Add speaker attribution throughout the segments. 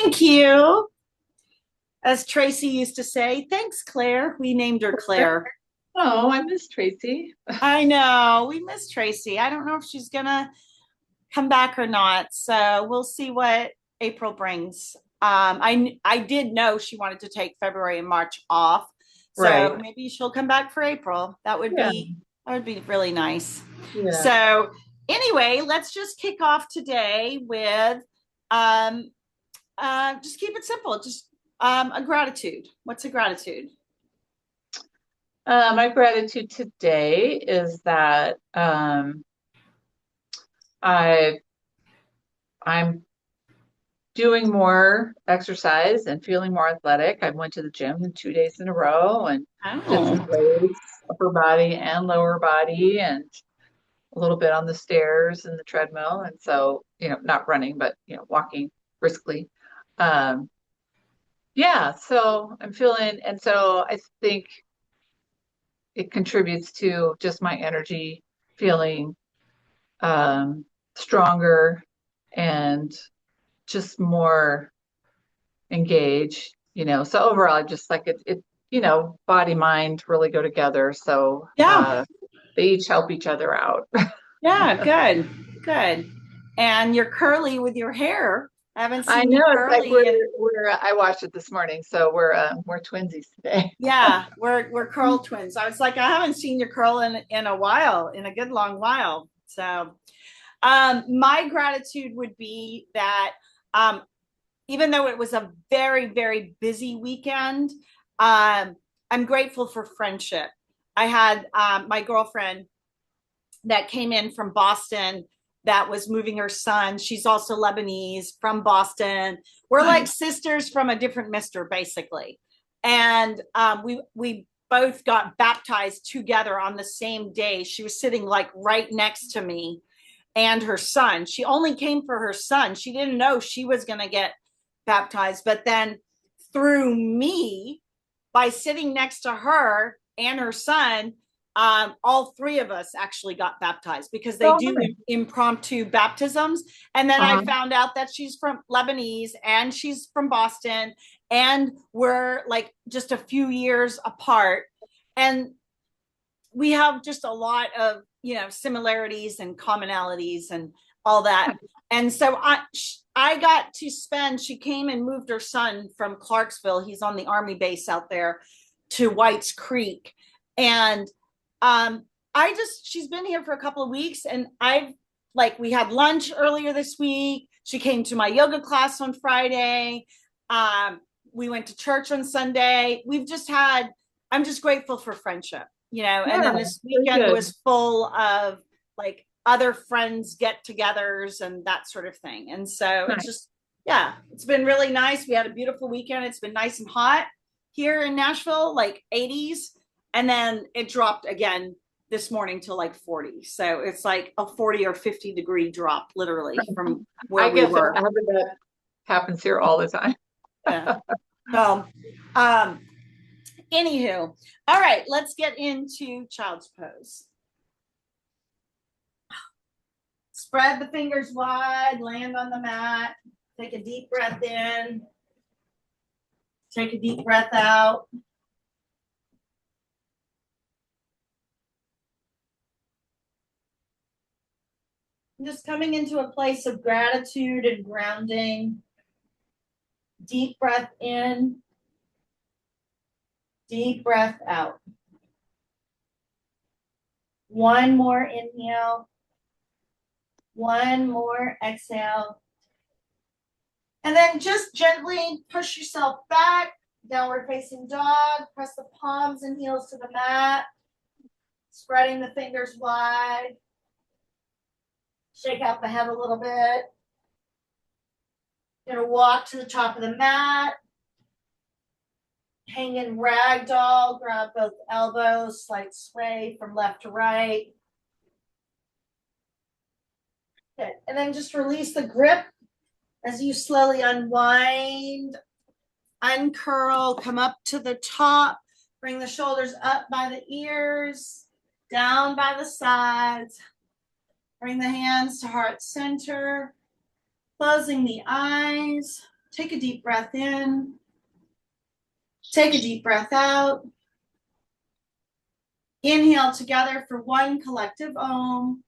Speaker 1: Thank you. As Tracy used to say, thanks, Claire. We named her Claire.
Speaker 2: Oh, I miss Tracy.
Speaker 1: I know. We miss Tracy. I don't know if she's going to come back or not. So we'll see what April brings. I did know she wanted to take February and March off.
Speaker 2: Right.
Speaker 1: So maybe she'll come back for April.
Speaker 2: Yeah.
Speaker 1: That would be really nice.
Speaker 2: Yeah.
Speaker 1: So anyway, let's just kick off today with um, just keep it simple. Just a gratitude. What's a gratitude?
Speaker 2: My gratitude today is that I I'm doing more exercise and feeling more athletic. I went to the gym 2 days in a row and did some
Speaker 1: Oh,
Speaker 2: weights, upper body and lower body, and a little bit on the stairs and the treadmill. And so, not running, but walking briskly. Um, yeah, so I'm feeling, and so I think it contributes to just my energy feeling stronger and just more engaged, So overall, I just like body, mind really go together. So
Speaker 1: yeah.
Speaker 2: they each help each other out.
Speaker 1: Yeah, good. Good. And you're curly with your hair. I haven't
Speaker 2: I
Speaker 1: seen
Speaker 2: know
Speaker 1: you
Speaker 2: it's like
Speaker 1: curly and
Speaker 2: I watched it this morning, so we're twinsies today.
Speaker 1: yeah, we're curl twins. I was like, I haven't seen you curl in a while, in a good long while. So my gratitude would be that um even though it was a very, very busy weekend, I'm grateful for friendship. I had my girlfriend that came in from Boston that was moving her son. She's also Lebanese from Boston. We're like
Speaker 2: Nice.
Speaker 1: sisters from a different mister, basically. And we both got baptized together on the same day. She was sitting like right next to me and her son. She only came for her son. She didn't know she was going to get baptized. But then through me, by sitting next to her and her son, all three of us actually got baptized because they
Speaker 2: So
Speaker 1: do
Speaker 2: nice.
Speaker 1: impromptu baptisms. And then I
Speaker 2: Uh-huh.
Speaker 1: found out that she's from Lebanese and she's from Boston, and we're like just a few years apart. And we have just a lot of similarities and commonalities and all that. And so I got to spend, she came and moved her son from Clarksville, he's on the army base out there, to White's Creek. And she's been here for a couple of weeks, and we had lunch earlier this week. She came to my yoga class on Friday. We went to church on Sunday. I'm just grateful for friendship, and
Speaker 2: Yeah,
Speaker 1: then this
Speaker 2: very
Speaker 1: weekend
Speaker 2: good.
Speaker 1: was full of like other friends get togethers and that sort of thing. And so it's
Speaker 2: Nice.
Speaker 1: just, yeah, it's been really nice. We had a beautiful weekend. It's been nice and hot here in Nashville, like 80s. And then it dropped again this morning to like 40. So it's like a 40 or 50-degree drop, literally, from where
Speaker 2: I
Speaker 1: we
Speaker 2: guess
Speaker 1: were.
Speaker 2: that happens here all the time.
Speaker 1: Yeah. So, um, anywho, all right, let's get into child's pose. Spread the fingers wide, land on the mat, take a deep breath in, take a deep breath out. Just coming into a place of gratitude and grounding. Deep breath in, deep breath out. One more inhale, one more exhale. And then just gently push yourself back, downward facing dog. Press the palms and heels to the mat, spreading the fingers wide. Shake out the head a little bit. Gonna walk to the top of the mat. Hang in ragdoll, grab both elbows, slight sway from left to right. Good. And then just release the grip as you slowly unwind, uncurl, come up to the top, bring the shoulders up by the ears, down by the sides. Bring the hands to heart center, closing the eyes. Take a deep breath in. Take a deep breath out. Inhale together for one collective Om.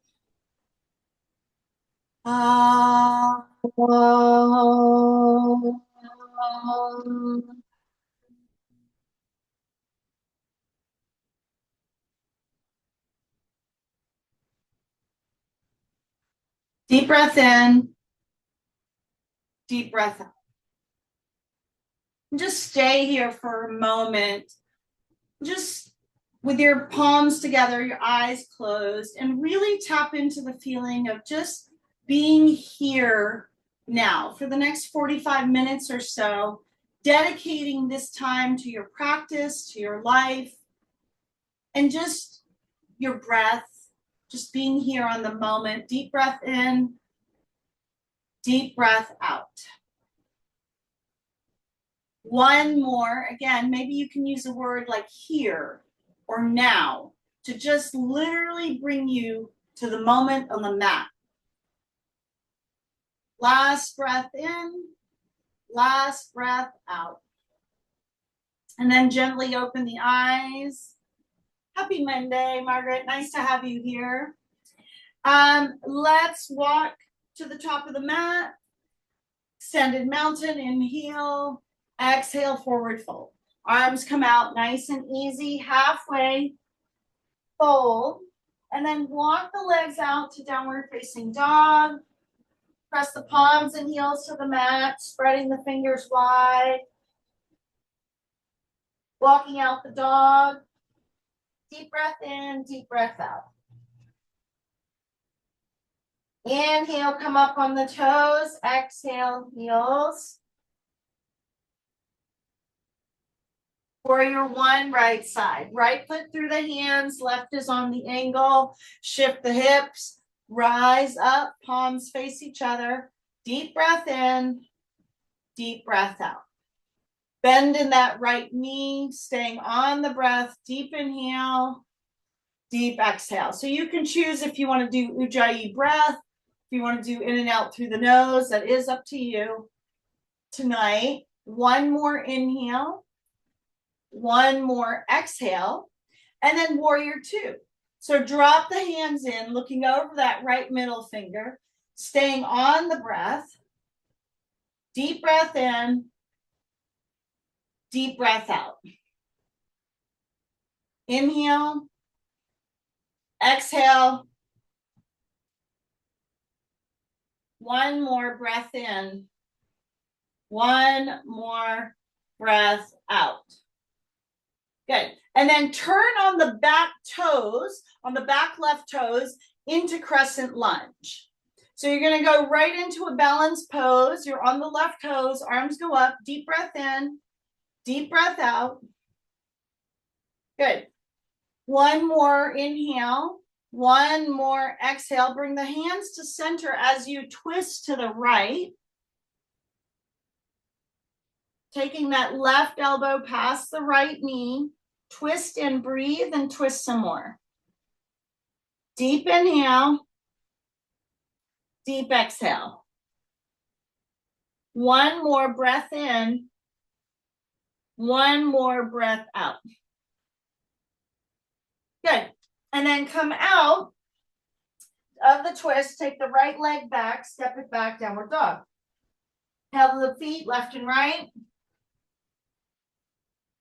Speaker 1: Deep breath in. Deep breath out. And just stay here for a moment. Just with your palms together, your eyes closed, and really tap into the feeling of just being here now for the next 45 minutes or so, dedicating this time to your practice, to your life, and just your breath, just being here on the moment. Deep breath in, deep breath out. One more, again, maybe you can use a word like here or now to just literally bring you to the moment on the mat. Last breath in, last breath out. And then gently open the eyes. Happy Monday, Margaret. Nice to have you here. Let's walk to the top of the mat. Extended mountain, inhale. Exhale, forward fold. Arms come out nice and easy, halfway fold. And then walk the legs out to downward facing dog. Press the palms and heels to the mat, spreading the fingers wide. Walking out the dog. Deep breath in, deep breath out. Inhale, come up on the toes. Exhale, heels. Warrior one, right side. Right foot through the hands, left is on the angle. Shift the hips, rise up, palms face each other. Deep breath in, deep breath out. Bend in that right knee, staying on the breath. Deep inhale, deep exhale. So you can choose if you want to do Ujjayi breath, if you want to do in and out through the nose, that is up to you. Tonight, one more inhale. One more exhale, and then warrior two. So drop the hands in, looking over that right middle finger, staying on the breath. Deep breath in, deep breath out. Inhale, exhale. One more breath in, one more breath out. Good. And then turn on the back toes, on the back left toes, into crescent lunge. So you're going to go right into a balanced pose. You're on the left toes, arms go up, deep breath in, deep breath out. Good. One more inhale, one more exhale. Bring the hands to center as you twist to the right. Taking that left elbow past the right knee, twist and breathe and twist some more. Deep inhale, deep exhale. One more breath in, one more breath out. Good. And then come out of the twist, take the right leg back, step it back, downward dog. Held the feet left and right.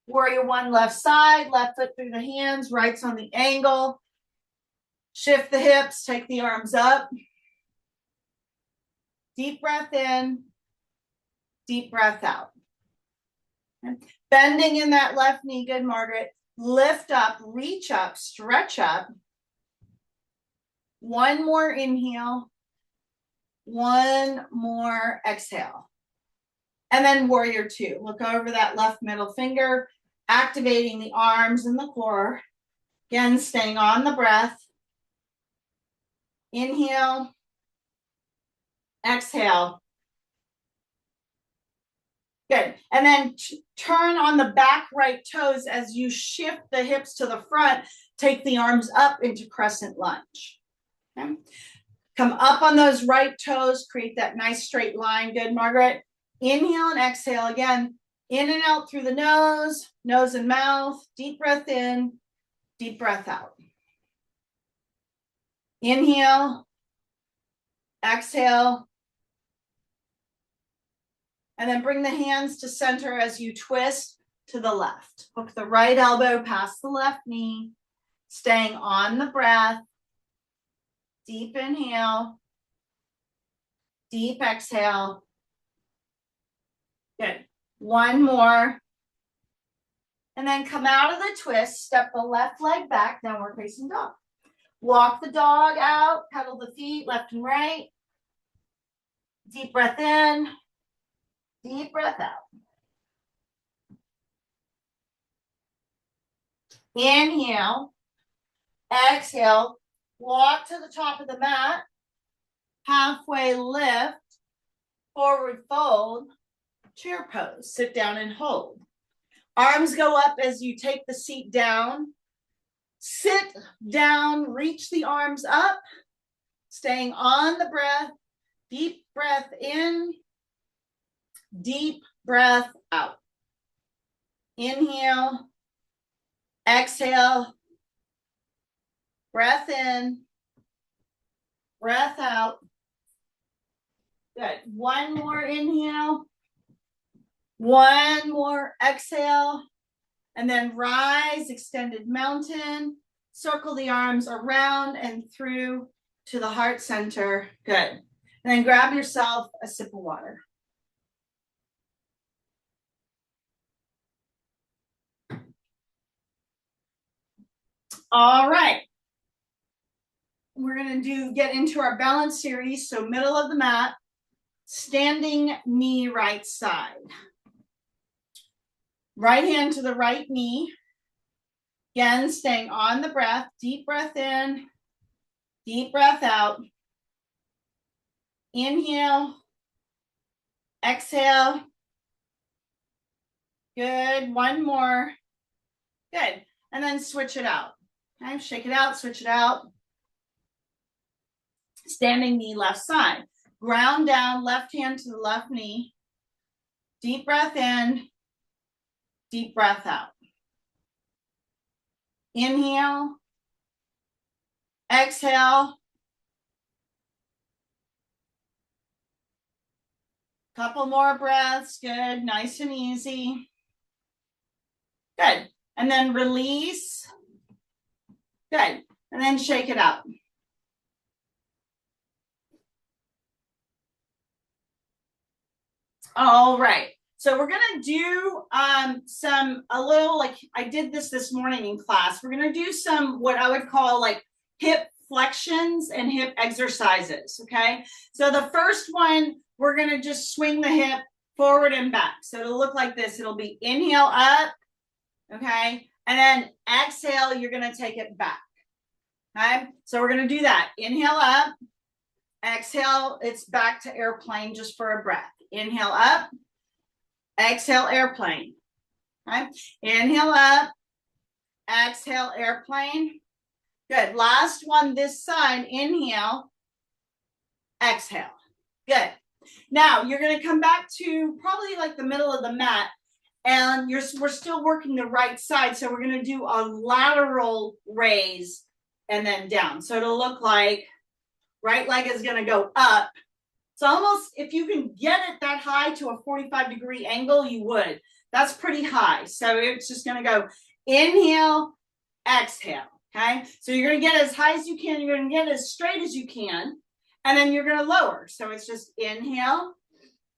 Speaker 1: Warrior one, left side, left foot through the hands, right's on the angle. Shift the hips, take the arms up. Deep breath in, deep breath out. Bending in that left knee, good, Margaret. Lift up, reach up, stretch up. One more inhale, one more exhale. And then warrior two. Look over that left middle finger, activating the arms and the core. Again, staying on the breath. Inhale, exhale. Good. And then turn on the back right toes as you shift the hips to the front. Take the arms up into crescent lunge. Okay. Come up on those right toes. Create that nice straight line. Good, Margaret. Inhale and exhale again. In and out through the nose and mouth. Deep breath in, deep breath out. Inhale, exhale, and then bring the hands to center as you twist to the left. Hook the right elbow past the left knee, staying on the breath. Deep inhale, deep exhale. Good. One more. And then come out of the twist, step the left leg back, downward facing dog. Walk the dog out, pedal the feet left and right. Deep breath in, deep breath out. Inhale, exhale, walk to the top of the mat, halfway lift, forward fold, chair pose, sit down and hold. Arms go up as you take the seat down. Sit down, reach the arms up, staying on the breath. Deep breath in, deep breath out. Inhale, exhale, breath in, breath out. Good. One more inhale, one more exhale, and then rise, extended mountain. Circle the arms around and through to the heart center. Good. And then grab yourself a sip of water. All right. We're going to get into our balance series. So middle of the mat, standing knee right side. Right hand to the right knee. Again, staying on the breath. Deep breath in, deep breath out. Inhale, exhale. Good. One more. Good. And then switch it out. Okay, shake it out, switch it out. Standing knee left side. Ground down, left hand to the left knee. Deep breath in, deep breath out. Inhale, exhale. Couple more breaths. Good. Nice and easy. Good. And then release. Good. And then shake it out. All right. So we're going to do a little, like I did this morning in class. We're going to do some what I would call like hip flexions and hip exercises. Okay. So the first one, we're going to just swing the hip forward and back. So it'll look like this. It'll be inhale up. Okay. And then exhale, you're going to take it back. Okay. So we're going to do that. Inhale up. Exhale. It's back to airplane just for a breath. Inhale up. Exhale, airplane. Okay. Inhale up. Exhale, airplane. Good. Last one this side. Inhale. Exhale. Good. Now you're going to come back to probably like the middle of the mat, and we're still working the right side. So we're going to do a lateral raise and then down. So it'll look like right leg is going to go up. So almost, if you can get it that high to a 45-degree angle, you would. That's pretty high. So it's just going to go inhale, exhale. Okay. So you're going to get as high as you can. You're going to get as straight as you can. And then you're going to lower. So it's just inhale,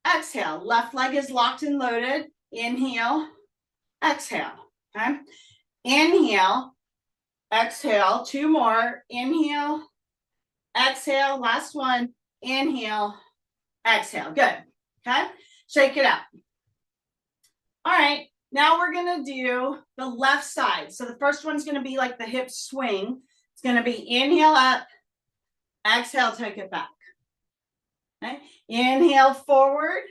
Speaker 1: exhale. Left leg is locked and loaded. Inhale, exhale. Okay. Inhale, exhale. Two more. Inhale, exhale. Last one. Inhale, exhale. Good. Okay. Shake it out. All right. Now we're going to do the left side. So the first one's going to be like the hip swing. It's going to be inhale up. Exhale, take it back. Okay. Inhale forward.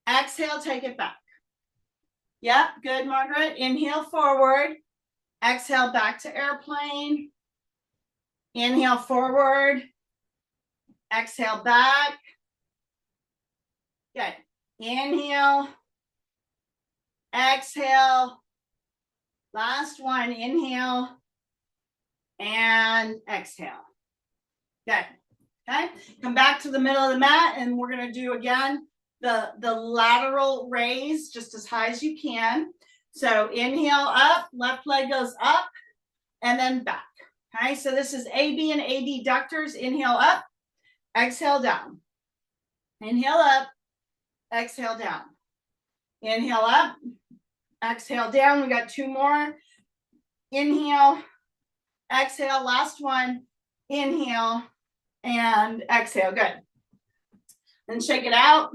Speaker 1: Exhale, take it back. Yep, good, Margaret. Inhale forward. Exhale, back to airplane. Inhale forward. Exhale back. Good. Inhale, exhale. Last one, inhale and exhale. Good. Okay, come back to the middle of the mat and we're going to do again the lateral raise just as high as you can. So inhale up, left leg goes up and then back. Okay, so this is AB and AD ductors. Inhale up, exhale down. Inhale up, exhale down. Inhale up, exhale down. We got two more. Inhale, exhale. Last one. Inhale and exhale. Good. And shake it out.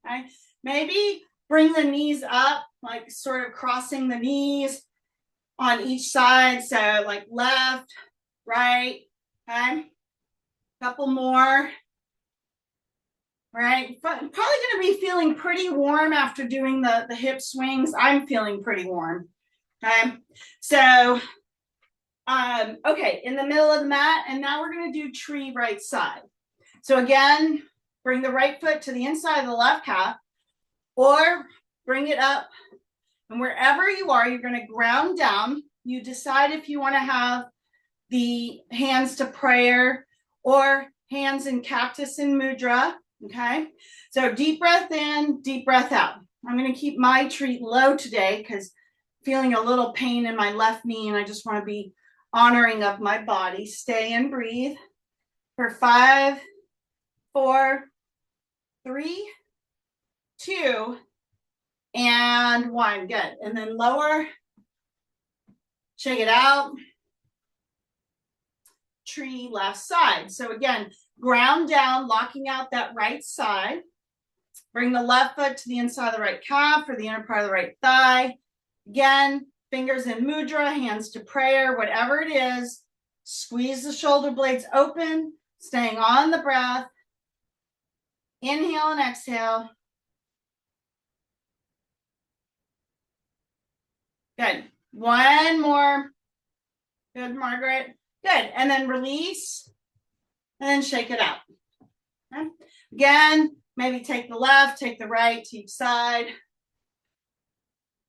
Speaker 1: Okay. Maybe bring the knees up, like sort of crossing the knees on each side. So like left, right. Okay. Couple more. Right. Probably going to be feeling pretty warm after doing the hip swings. I'm feeling pretty warm. Okay. So, okay, in the middle of the mat, and now we're going to do tree right side. So again, bring the right foot to the inside of the left calf, or bring it up, and wherever you are, you're going to ground down. You decide if you want to have the hands to prayer or hands in cactus and mudra. Okay, so deep breath in, deep breath out. I'm going to keep my treat low today because feeling a little pain in my left knee, and I just want to be honoring of my body. Stay and breathe for 5, 4, 3, 2, and 1. Good. And then lower. Shake it out. Tree left side. So again, ground down, locking out that right side. Bring the left foot to the inside of the right calf or the inner part of the right thigh. Again, fingers in mudra, hands to prayer, whatever it is. Squeeze the shoulder blades open, staying on the breath. Inhale and exhale. Good. One more. Good, Margaret. Good. And then release and then shake it out. Okay. Again, maybe take the left, take the right to each side.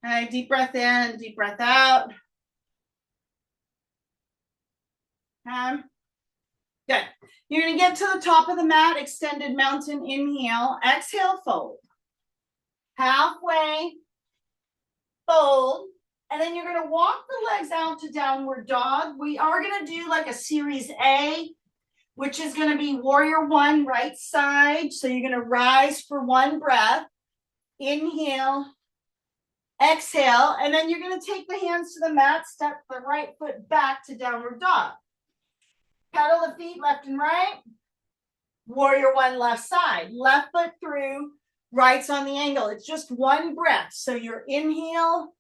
Speaker 1: Okay, deep breath in, deep breath out. Okay. Good. You're going to get to the top of the mat, extended mountain, inhale, exhale, fold. Halfway, fold. And then you're going to walk the legs out to downward dog. We are going to do like a series A, which is going to be warrior one, right side. So you're going to rise for one breath. Inhale, exhale, and then you're going to take the hands to the mat, step the right foot back to downward dog. Pedal the feet left and right. Warrior one, left side. Left foot through, right's on the angle. It's just one breath. So your inhale,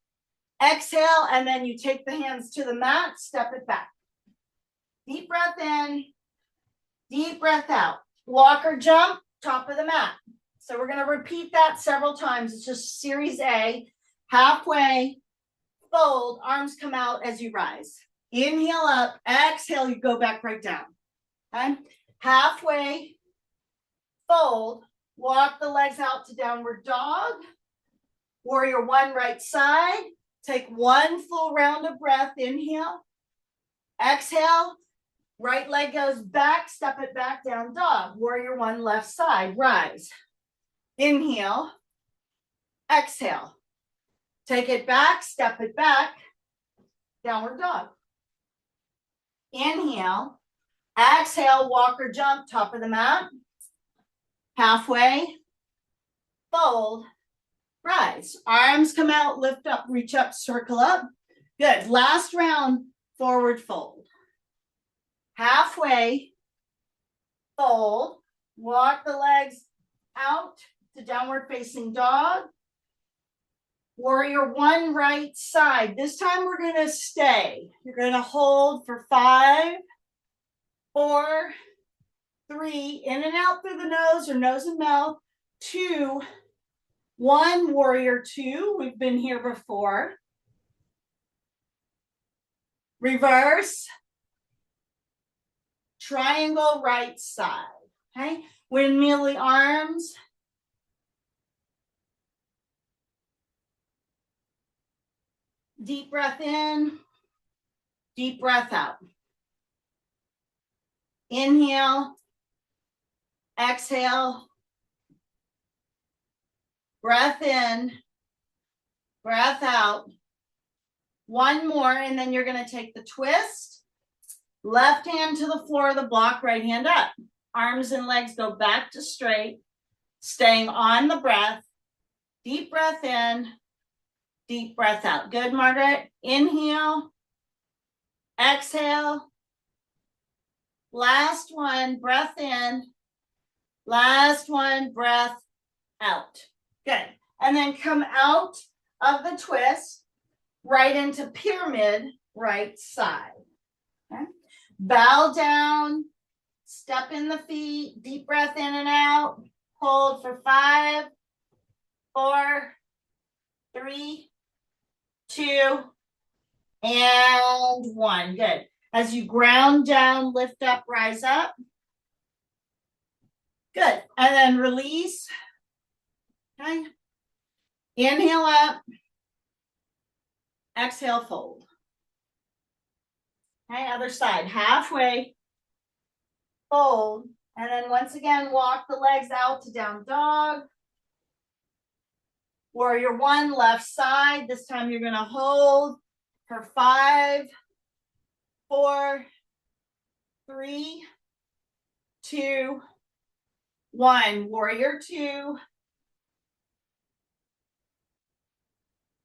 Speaker 1: exhale, and then you take the hands to the mat, step it back. Deep breath in, deep breath out. Walk or jump, top of the mat. So we're going to repeat that several times. It's just series A. Halfway, fold, arms come out as you rise. Inhale up, exhale, you go back right down. Okay? Halfway, fold, walk the legs out to downward dog. Warrior one, right side. Take one full round of breath. Inhale, exhale, right leg goes back, step it back, down dog. Warrior one, left side, rise. Inhale, exhale. Take it back, step it back, downward dog. Inhale, exhale, walk or jump, top of the mat. Halfway, fold, rise. Arms come out, lift up, reach up, circle up. Good. Last round, forward fold. Halfway, fold, walk the legs out to downward facing dog. Warrior one, right side. This time we're going to stay. You're going to hold for 5, 4, 3, in and out through the nose or nose and mouth. 2, 1, warrior two. We've been here before. Reverse. Triangle right side. Okay. Windmill the arms. Deep breath in, deep breath out. Inhale, exhale, breath in, breath out. One more, and then you're going to take the twist. Left hand to the floor of the block, right hand up. Arms and legs go back to straight, staying on the breath. Deep breath in, deep breath out. Good, Margaret. Inhale, exhale. Last one, breath in. Last one, breath out. Good. And then come out of the twist, right into pyramid, right side. Okay. Bow down, step in the feet, deep breath in and out. Hold for 5, 4, 3, 2, and 1. Good. As you ground down, lift up, rise up. Good. And then release. Okay. Inhale up. Exhale, fold. Okay, other side. Halfway. Fold. And then once again, walk the legs out to down dog. Warrior 1, left side. This time you're going to hold for 5, 4, 3, 2, 1. Warrior 2.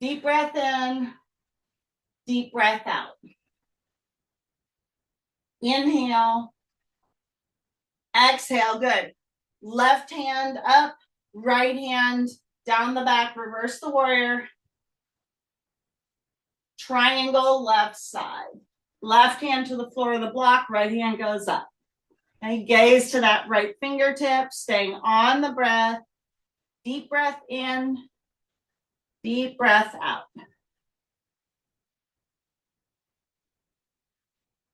Speaker 1: Deep breath in, deep breath out. Inhale, exhale, good. Left hand up, right hand down the back, reverse the warrior. Triangle left side. Left hand to the floor of the block, right hand goes up. Okay, gaze to that right fingertip, staying on the breath. Deep breath in, deep breath out.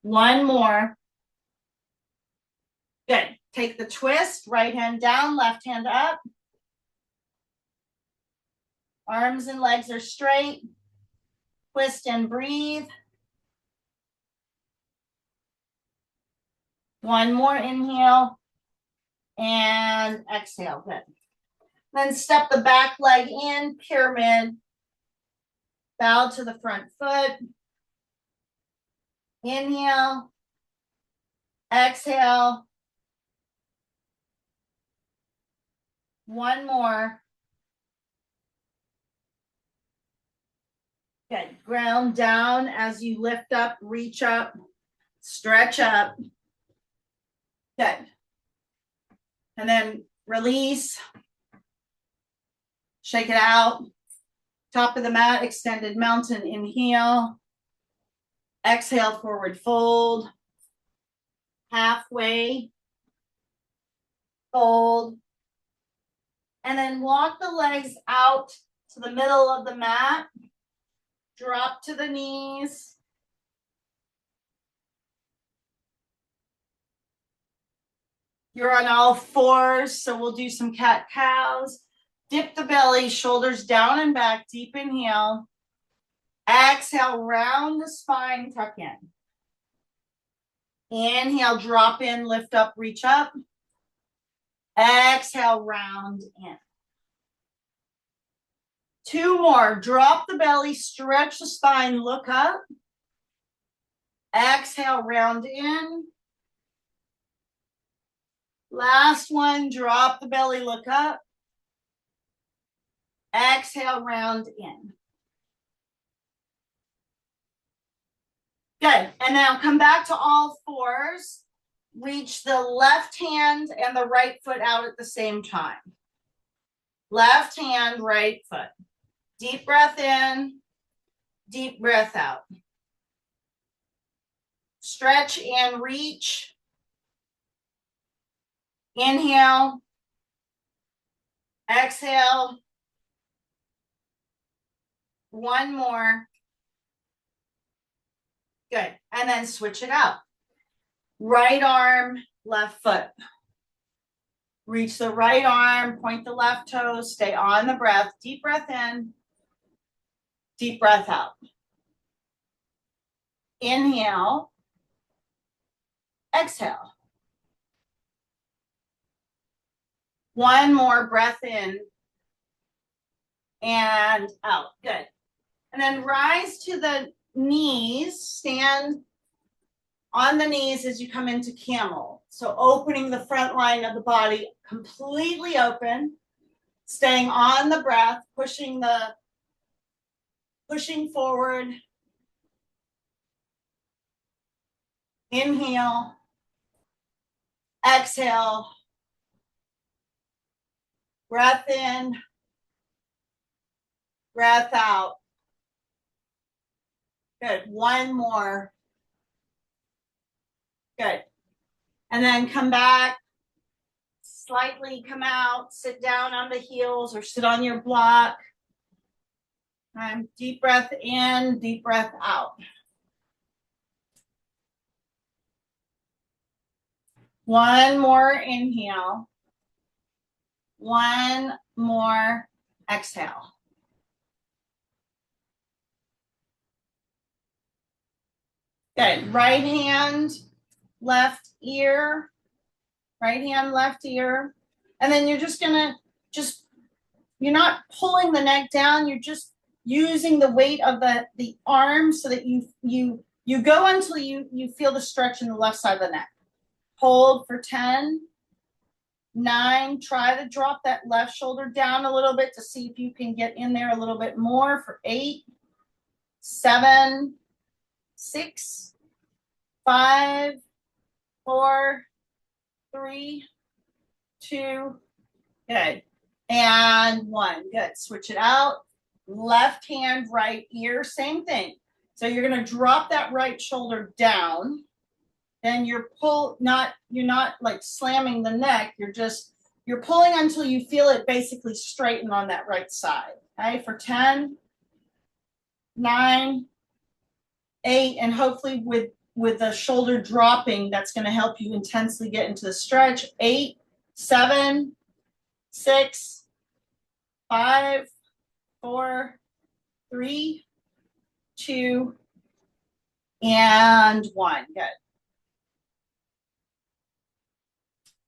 Speaker 1: One more. Good. Take the twist, right hand down, left hand up. Arms and legs are straight. Twist and breathe. One more inhale and exhale. Good. Then step the back leg in, pyramid. Bow to the front foot. Inhale. Exhale. One more. Good. Ground down as you lift up, reach up, stretch up. Good. And then release. Shake it out. Top of the mat, extended mountain. Inhale. Exhale, forward fold. Halfway. Fold. And then walk the legs out to the middle of the mat. Drop to the knees. You're on all fours, so we'll do some cat-cows. Dip the belly, shoulders down and back, deep inhale. Exhale, round the spine, tuck in. Inhale, drop in, lift up, reach up. Exhale, round in. 2 more. Drop the belly, stretch the spine, look up. Exhale, round in. Last one, drop the belly, look up. Exhale, round in. Good. And now come back to all fours. Reach the left hand and the right foot out at the same time. Left hand, right foot. Deep breath in, deep breath out. Stretch and reach. Inhale. Exhale. One more. Good. And then switch it out. Right arm, left foot. Reach the right arm, point the left toe, stay on the breath. Deep breath in, deep breath out. Inhale, exhale. One more breath in and out. Good. And then rise to the knees, stand on the knees as you come into camel. So opening the front line of the body completely open, staying on the breath, pushing forward. Inhale, exhale, breath in, breath out. Good. One more. Good. And then come back, slightly come out, sit down on the heels or sit on your block. Deep breath in, deep breath out. One more inhale. One more exhale. Good. Right hand, left ear. Right hand, left ear. And then you're just gonna you're not pulling the neck down, you're just using the weight of the arm so that you go until you feel the stretch in the left side of the neck. Hold for 10, 9, try to drop that left shoulder down a little bit to see if you can get in there a little bit more for 8, 7, 6, 5, 4, 3, 2, good. And 1, good. Switch it out. Left hand, right ear, same thing. So you're going to drop that right shoulder down. Then you're not like slamming the neck. You're pulling until you feel it basically straighten on that right side. Okay, for 10, 9, 8, and hopefully with the shoulder dropping, that's going to help you intensely get into the stretch. 8, 7, 6, 5, 4, 3, 2, and 1. Good.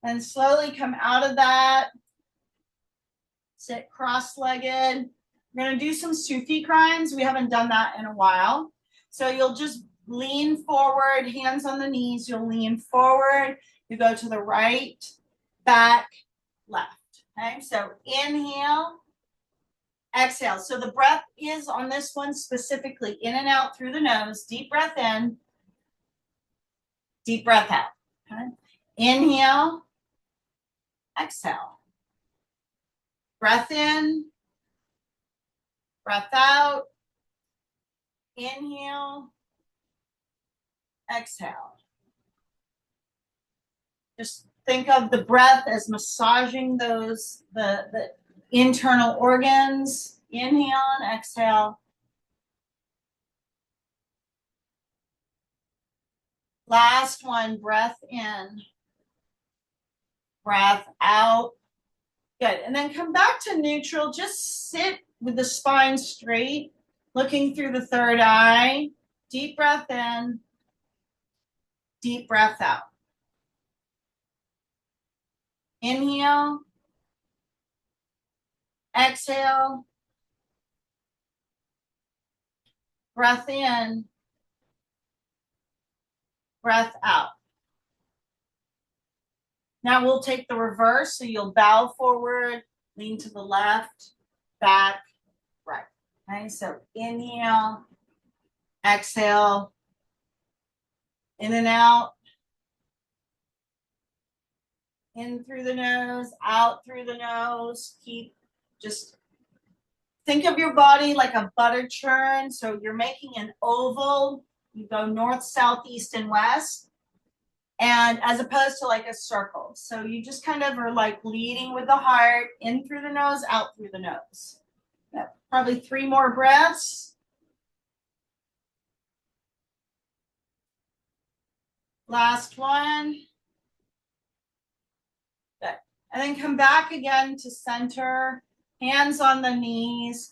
Speaker 1: And slowly come out of that. Sit cross-legged. We're going to do some Sufi grinds. We haven't done that in a while. So you'll just lean forward, hands on the knees. You'll lean forward. You go to the right, back, left. Okay, so inhale, exhale. So the breath is on this one specifically in and out through the nose. Deep breath in, deep breath out. Okay. Inhale, exhale. Breath in, breath out. Inhale, exhale. Just think of the breath as massaging those the internal organs. Inhale and exhale. Last one, breath in, breath out. Good. And then come back to neutral. Just sit with the spine straight, looking through the third eye. Deep breath in, deep breath out. Inhale, exhale, breath in, breath out. Now we'll take the reverse. So you'll bow forward, lean to the left, back, right. Okay, so inhale, exhale, in and out. In through the nose, out through the nose. Just think of your body like a butter churn. So you're making an oval. You go north, south, east, and west. And as opposed to like a circle. So you just kind of are like leading with the heart, in through the nose, out through the nose. Probably 3 more breaths. Last one. And then come back again to center, hands on the knees.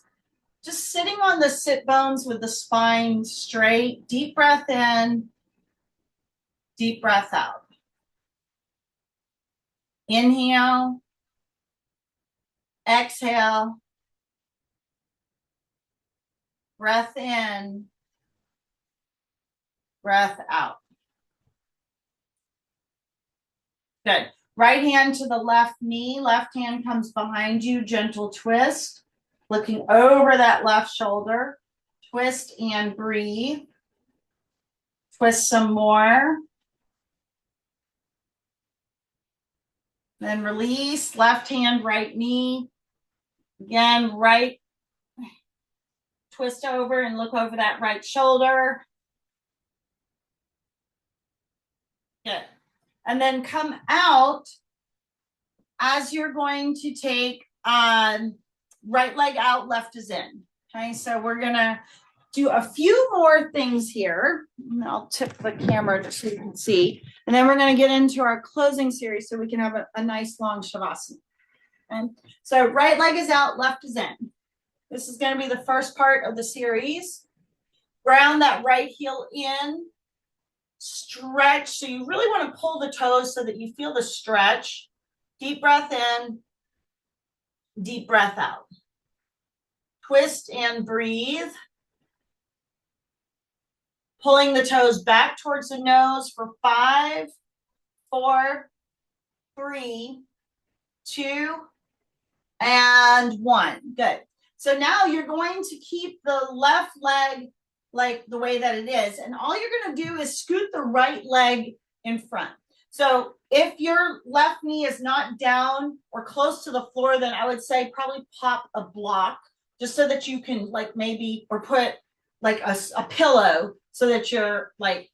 Speaker 1: just sitting on the sit bones with the spine straight. Deep breath in, deep breath out. Inhale, exhale, breath in, breath out. Good. Right hand to the left knee, left hand comes behind you, gentle twist, looking over that left shoulder. Twist and breathe. Twist some more. Then release, left hand, right knee. Again, right, twist over and look over that right shoulder. Good. And then come out as you're going to take right leg out, left is in. Okay, so we're gonna do a few more things here. I'll tip the camera just so you can see. And then we're gonna get into our closing series so we can have a nice long Shavasana. And so right leg is out, left is in. This is gonna be the first part of the series. Ground that right heel in, stretch. So you really wanna pull the toes so that you feel the stretch. Deep breath in, deep breath out. Twist and breathe. Pulling the toes back towards the nose for 5, 4, 3, 2, and 1. Good. So now you're going to keep the left leg like the way that it is. And all you're going to do is scoot the right leg in front. So if your left knee is not down or close to the floor, then I would say probably pop a block just so that you can like maybe, or put like a pillow so that you're like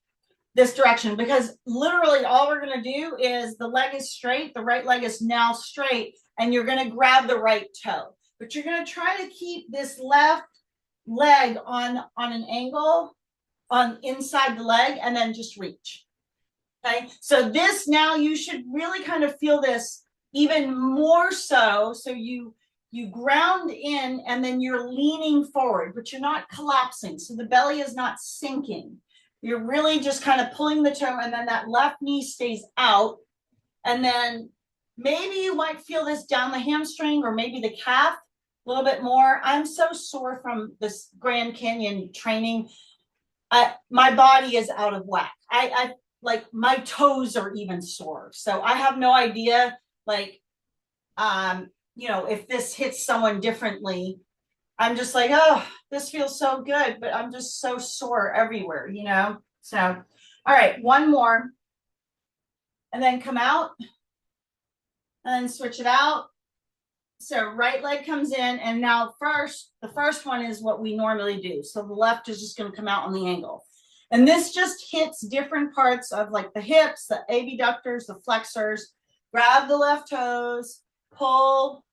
Speaker 1: this direction, because literally all we're going to do is the leg is straight, the right leg is now straight, and you're going to grab the right toe. But you're going to try to keep this left leg on an angle on inside the leg and then just reach. Okay, so this now you should really kind of feel this even more so. So you ground in and then you're leaning forward, but you're not collapsing. So the belly is not sinking. You're really just kind of pulling the toe, and then that left knee stays out. And then maybe you might feel this down the hamstring or maybe the calf a little bit more. I'm so sore from this Grand Canyon training. My body is out of whack. I like my toes are even sore. So I have no idea, like, if this hits someone differently. I'm just like, oh, this feels so good, but I'm just so sore everywhere, So, all right, one more. And then come out and then switch it out. So right leg comes in, and now the first one is what we normally do. So the left is just going to come out on the angle. And this just hits different parts of like the hips, the abductors, the flexors. Grab the left toes, pull,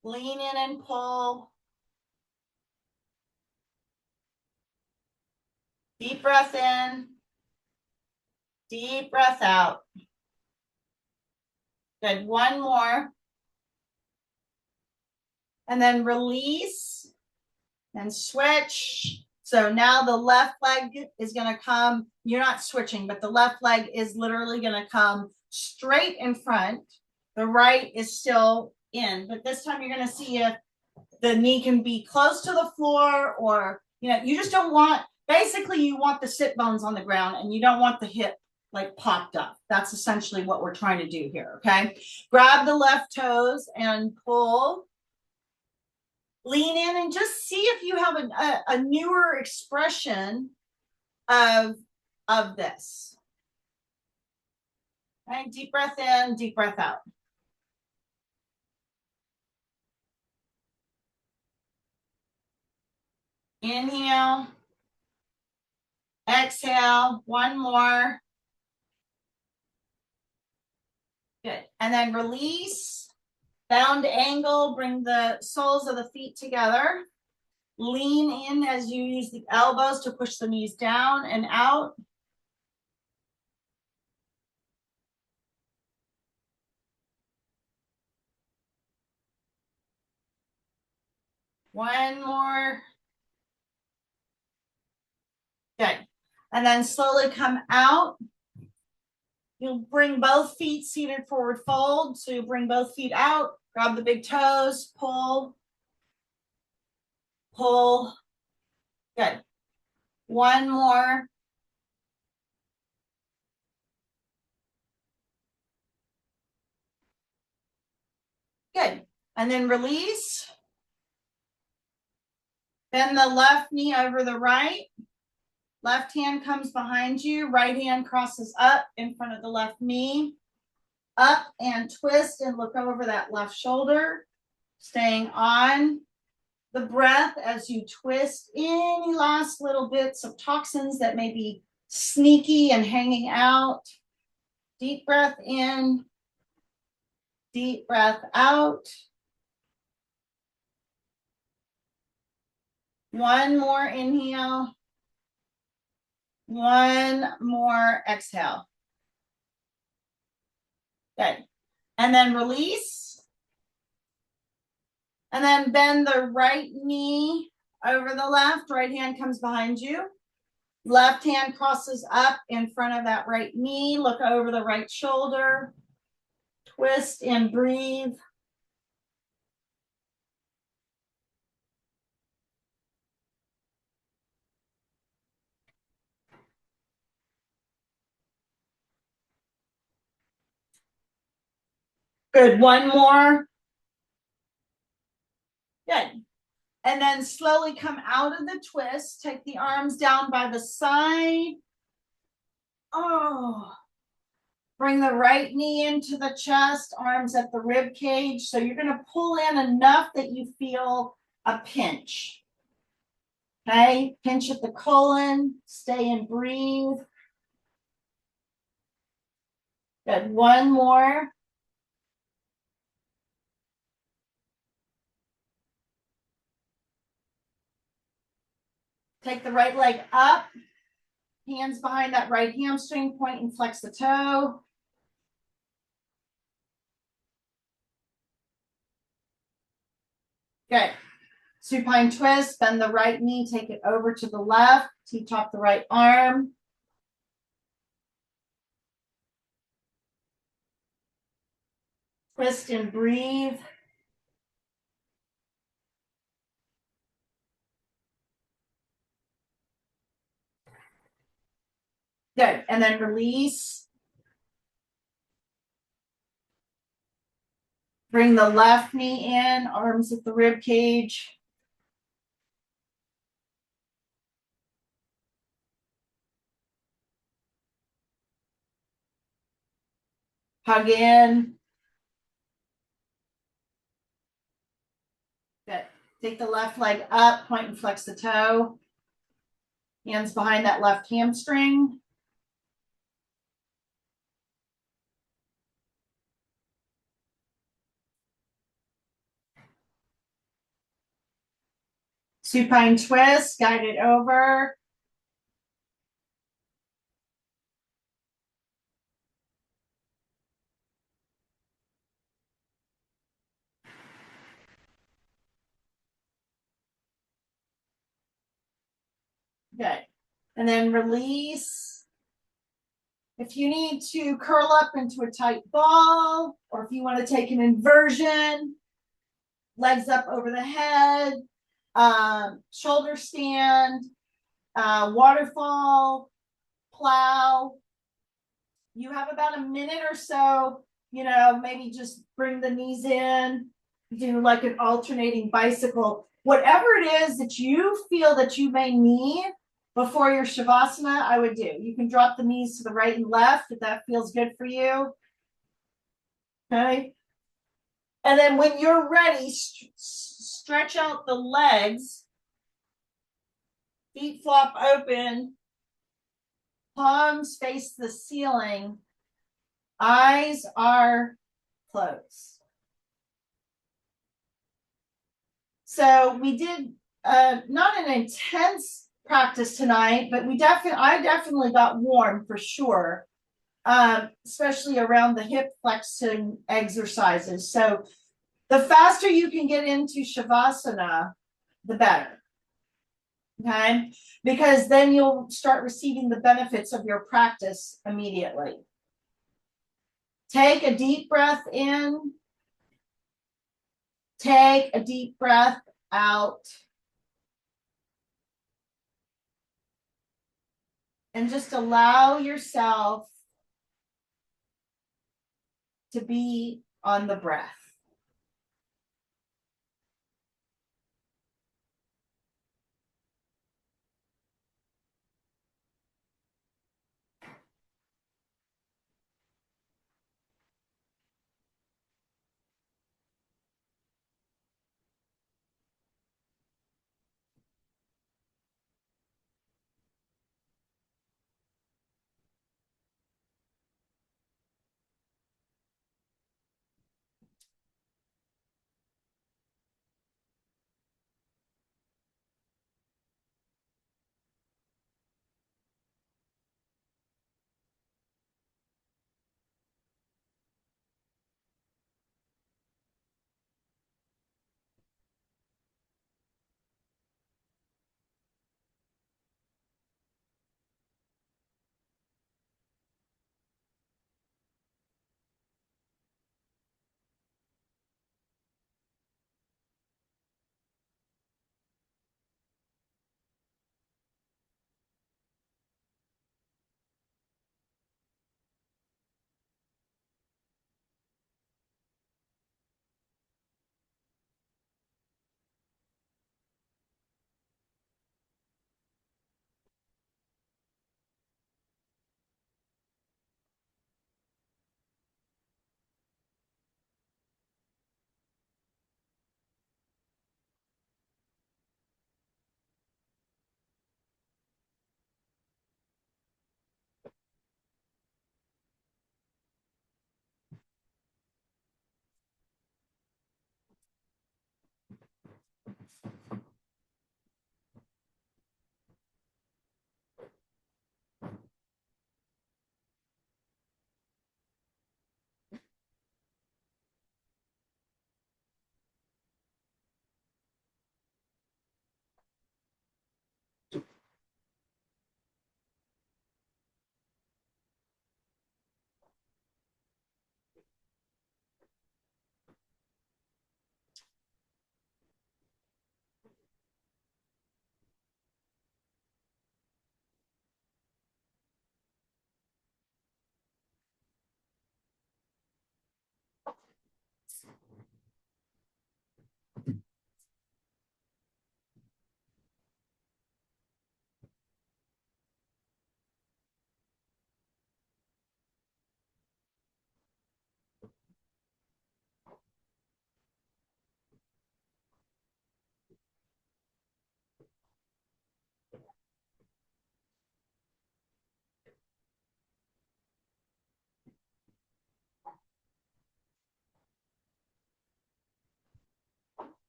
Speaker 1: lean in and pull. Deep breath in, deep breath out. Good, one more. And then release and switch. So now the left leg is going to come, you're not switching, but the left leg is literally going to come straight in front. The right is still in, but this time you're going to see if the knee can be close to the floor, or, you just don't want, basically you want the sit bones on the ground and you don't want the hip like popped up. That's essentially what we're trying to do here. Okay. Grab the left toes and pull. Lean in and just see if you have a newer expression of this. Okay, deep breath in, deep breath out. Inhale, exhale, one more. Good. And then release, bound angle, bring the soles of the feet together. Lean in as you use the elbows to push the knees down and out. One more. Good. And then slowly come out. You'll bring both feet seated forward fold. So you bring both feet out, grab the big toes, pull, pull. Good. One more. Good. And then release. Bend the left knee over the right. Left hand comes behind you. Right hand crosses up in front of the left knee. Up and twist and look over that left shoulder. Staying on the breath as you twist any last little bits of toxins that may be sneaky and hanging out. Deep breath in. Deep breath out. One more inhale. One more exhale. Good. And then release. And then bend the right knee over the left. Right hand comes behind you. Left hand crosses up in front of that right knee. Look over the right shoulder. Twist and breathe. Good. One more. Good. And then slowly come out of the twist. Take the arms down by the side. Oh. Bring the right knee into the chest, arms at the rib cage. So you're going to pull in enough that you feel a pinch. Okay. Pinch at the colon. Stay and breathe. Good. One more. Take the right leg up, hands behind that right hamstring, point and flex the toe. Good. Supine twist, bend the right knee, take it over to the left, T-top the right arm. Twist and breathe. Good. And then release. Bring the left knee in, arms at the rib cage. Hug in. Good. Take the left leg up, point and flex the toe. Hands behind that left hamstring. Supine twist, guide it over. Good. And then release. If you need to curl up into a tight ball, or if you want to take an inversion, legs up over the head, shoulder stand, waterfall, plow. You have about a minute or so, maybe just bring the knees in, do like an alternating bicycle. Whatever it is that you feel that you may need before your Shavasana, I would do. You can drop the knees to the right and left if that feels good for you. Okay. And then when you're ready, stretch out the legs, feet flop open, palms face the ceiling, eyes are closed. So we did not an intense practice tonight, but I definitely got warm for sure, especially around the hip flexing exercises. So the faster you can get into Shavasana, the better. Okay, because then you'll start receiving the benefits of your practice immediately. Take a deep breath in. Take a deep breath out. And just allow yourself to be on the breath.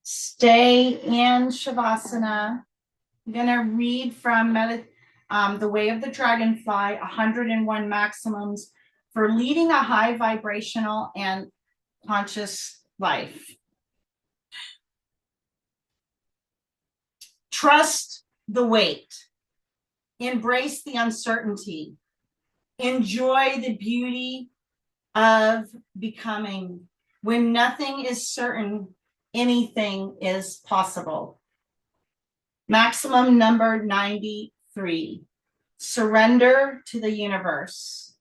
Speaker 1: Stay in Shavasana. I'm going to read from The Way of the Dragonfly, 101 Maxims for Leading a High Vibrational and Conscious Life. Trust the wait. Embrace the uncertainty. Enjoy the beauty of becoming. When nothing is certain, anything is possible. Maximum number 93. Surrender to the universe.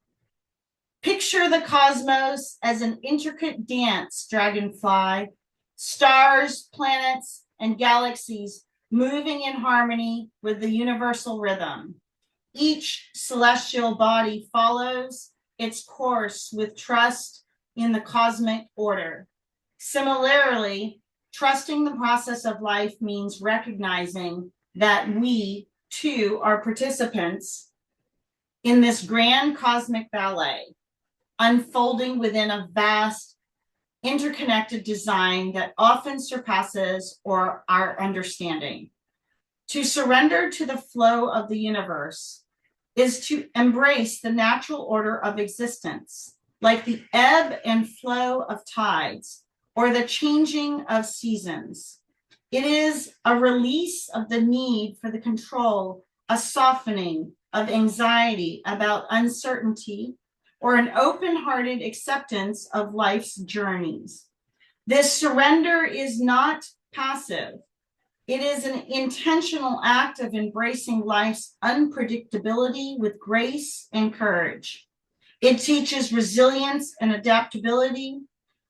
Speaker 1: Picture the cosmos as an intricate dance, dragonfly. Stars, planets, and galaxies moving in harmony with the universal rhythm. Each celestial body follows its course with trust in the cosmic order. Similarly, trusting the process of life means recognizing that we, too, are participants in this grand cosmic ballet, unfolding within a vast, interconnected design that often surpasses our understanding. To surrender to the flow of the universe is to embrace the natural order of existence, like the ebb and flow of tides or the changing of seasons. It is a release of the need for the control, a softening of anxiety about uncertainty, or an open-hearted acceptance of life's journeys. This surrender is not passive. It is an intentional act of embracing life's unpredictability with grace and courage. It teaches resilience and adaptability,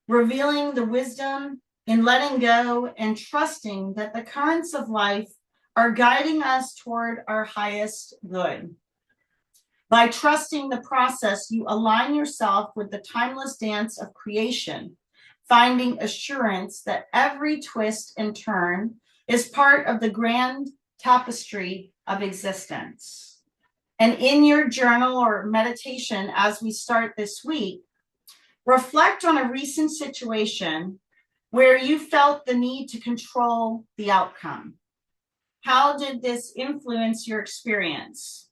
Speaker 1: revealing the wisdom in letting go and trusting that the currents of life are guiding us toward our highest good. By trusting the process, you align yourself with the timeless dance of creation, finding assurance that every twist and turn is part of the grand tapestry of existence. And in your journal or meditation, as we start this week, reflect on a recent situation where you felt the need to control the outcome. How did this influence your experience?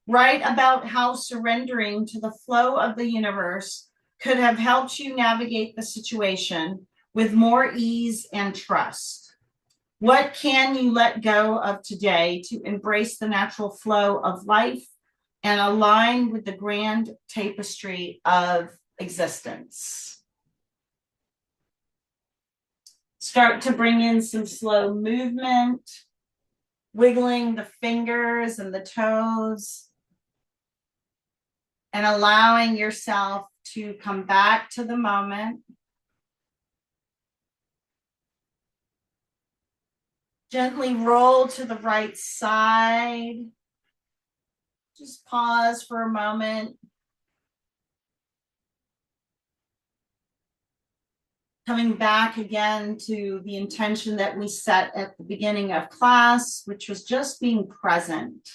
Speaker 1: Write about how surrendering to the flow of the universe could have helped you navigate the situation with more ease and trust. What can you let go of today to embrace the natural flow of life and align with the grand tapestry of existence? Start to bring in some slow movement, wiggling the fingers and the toes, and allowing yourself to come back to the moment. Gently roll to the right side. Just pause for a moment. Coming back again to the intention that we set at the beginning of class, which was just being present.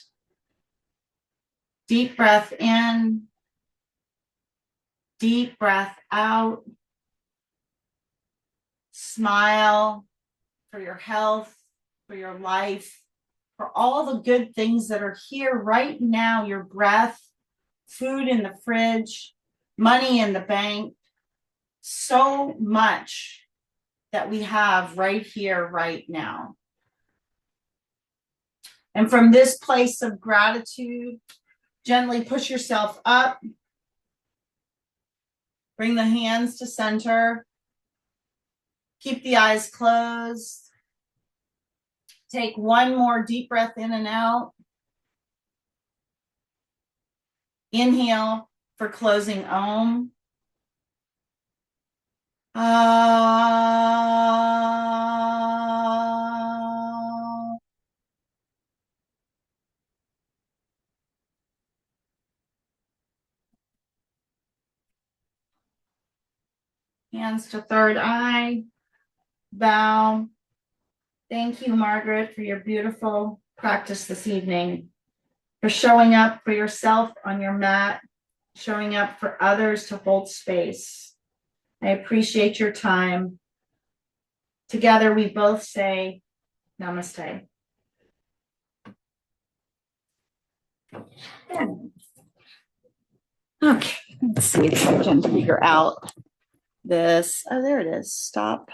Speaker 1: Deep breath in, deep breath out. Smile for your health, for your life, for all the good things that are here right now, your breath, food in the fridge, money in the bank, so much that we have right here, right now. And from this place of gratitude, gently push yourself up. Bring the hands to center. Keep the eyes closed. Take one more deep breath in and out. Inhale for closing Om. Hands to third eye. Bow. Thank you, Margaret, for your beautiful practice this evening, for showing up for yourself on your mat, showing up for others to hold space. I appreciate your time. Together, we both say Namaste. Okay, let's see if I can figure out this. Oh, there it is. Stop.